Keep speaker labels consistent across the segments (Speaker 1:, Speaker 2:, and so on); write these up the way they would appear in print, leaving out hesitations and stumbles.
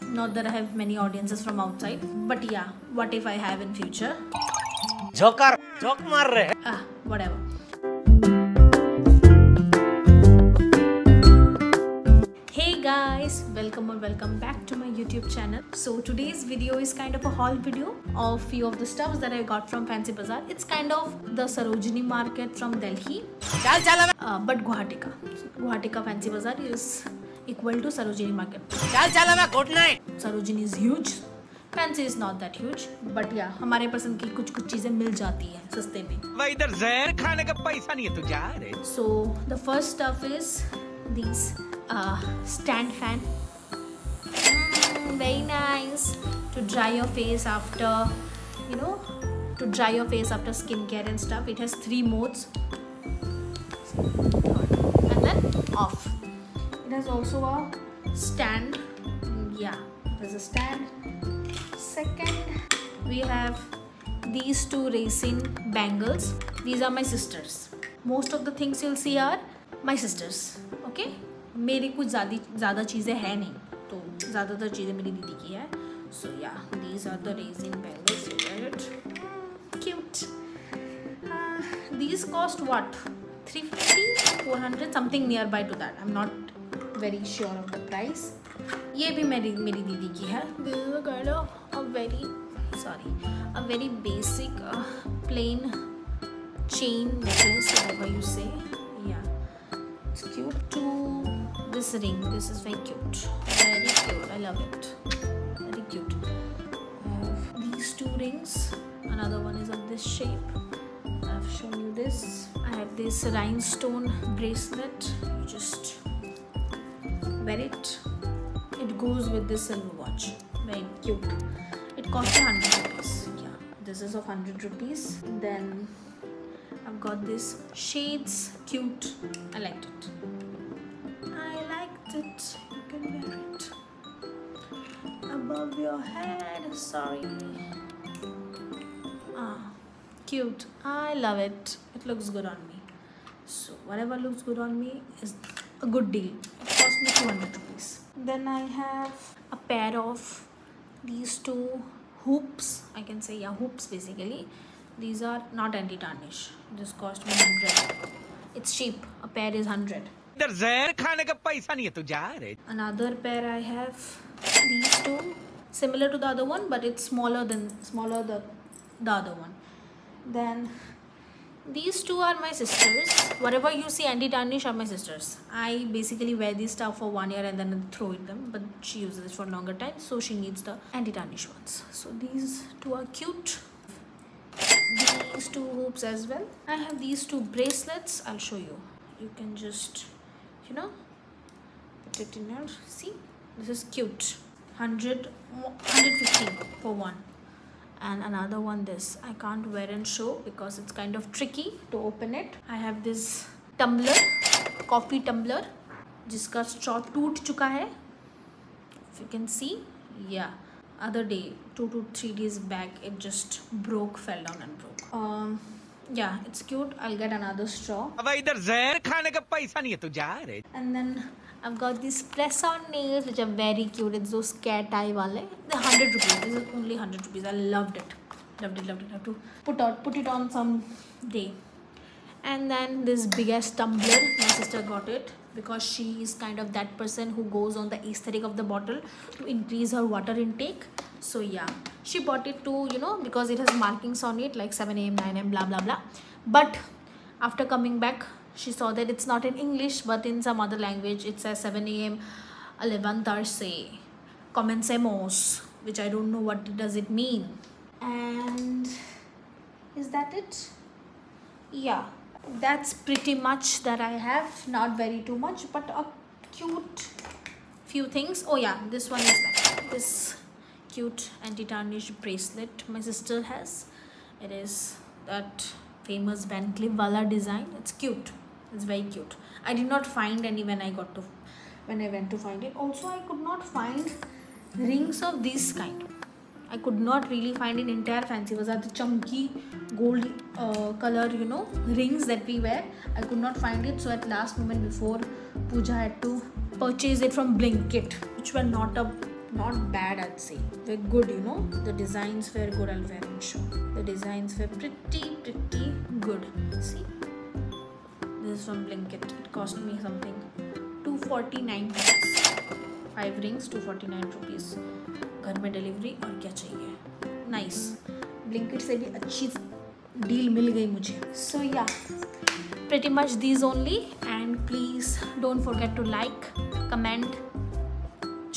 Speaker 1: Not that I have many audiences from outside, but yeah, what if I have in future?
Speaker 2: Joke मार रहे हैं.
Speaker 1: Whatever. Hey guys, welcome or welcome back to my YouTube channel. So today's video is kind of a haul video of few of the stuffs that I got from Fancy Bazaar. It's kind of the Sarojini market from Delhi, but Guwahati ka Fancy Bazaar is equal to Sarojini market.
Speaker 2: Good night.
Speaker 1: Sarojini is huge, Fancy is not that huge, but yeah, हमारे पसंद की कुछ चीजें मिल जाती हैं सस्ते में.
Speaker 2: वह इधर जहर खाने का पैसा नहीं है तू जा रे.
Speaker 1: So the first stuff is these stand fan. Very nice to dry your face after, skincare and stuff. It has 3 modes and then off. It has also a stand. Yeah, there's a stand. Second, we have these 2 racing bangles. These are my sisters. Most of the things you'll see are my sisters. Okay, मेरी कुछ ज़्यादा चीज़ें हैं नहीं, तो ज़्यादातर चीज़ें मेरी दीदी की है. So yeah, these are the racing bangles. You get it? Cute. These cost what? 350, 400, something nearby to that. I'm not very sure of the price. ये भी मेरी दीदी की है. This is a kind of a very basic plain chain necklace, whatever you say. Yeah, it's cute too. This ring, this is very cute, very cute. I love it, very cute. I have these 2 rings. Another one is of this shape. I've shown you this. I have this rhinestone bracelet. You just wear it. It goes with this silver watch. Very cute. It cost 100 rupees. Yeah, this is of 100 rupees. Then I've got this shades. Cute. I liked it. You can wear it above your head. Sorry. Cute. I love it. It looks good on me. So whatever looks good on me is a good deal. It cost me 200 rupees. Then I have a pair of these 2 hoops. I can say, yeah, hoops basically. These are not anti-tarnish. This cost me 100. It's cheap. A pair is 100.
Speaker 2: इधर जहर खाने का पैसा नहीं है तू जा रे.
Speaker 1: Another pair I have these 2, similar to the other one, but it's smaller the other one. Then these 2 are my sisters. Whatever you see anti-tarnish are my sisters. I basically wear this stuff for 1 year and then throw it them, but she uses it for longer time, so she needs the anti-tarnish ones. So these 2 are cute. These 2 hoops as well. I have these 2 bracelets. I'll show you. You can just put it in here. See, this is cute. 115 for one. And another one, this I can't wear and show because it's kind of tricky to open it. I have this tumbler, coffee tumbler, जिसका straw टूट चुका है. If you can see, yeah, other day 2 to 3 days back it just fell down and broke. Yeah, it's cute. I'll get another straw.
Speaker 2: अब इधर जहर खाने का पैसा नहीं है तू जा रे.
Speaker 1: And then I've got these press-on nails which are very cute. It's those cat eye wale. They're 100 rupees. This is only 100 rupees. I loved it. Loved it. I have to put it on some day. And then this big ass tumbler. My sister got it because she is kind of that person who goes on the aesthetic of the bottle to increase her water intake. So yeah, she bought it too, because it has markings on it like 7 AM, 9 AM, blah blah blah. But after coming back, she saw that it's not in English but in some other language. It says 7 AM, levantarse, comencemos, which I don't know what does it mean. And is that it? Yeah, that's pretty much that I have. Not very too much, but a cute few things. Oh yeah, this one is like this cute anti-tarnish bracelet my sister has. It is that famous Van Cleef wala design. It's cute. It's very cute. I did not find any when I went to find it. Also, I could not find rings of this kind. I could not really find in entire Fancy Bazaar the chunky gold color, rings that we wear. I could not find it. So at last moment before Pooja, I had to purchase it from Blinkit, which were not a not bad, I'd say. They're good, you know. The designs were good. I'll wear and show. The designs were pretty good. See, this is from Blinkit. It cost me something 249 rupees. 5 rings, 249 rupees. घर में delivery और क्या चाहिए. Nice. Blinkit से भी अच्छी deal मिल गई मुझे. So yeah, pretty much these only. And please don't forget to like, comment,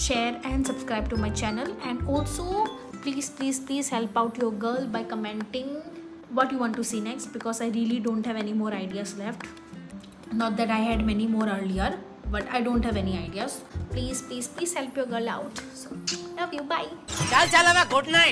Speaker 1: share and subscribe to my channel. And also please help out your girl by commenting what you want to see next, because I really don't have any more ideas left. Not that I had many more earlier, but I don't have any ideas. Please help your girl out. So love you, bye.
Speaker 2: चल चल, good night.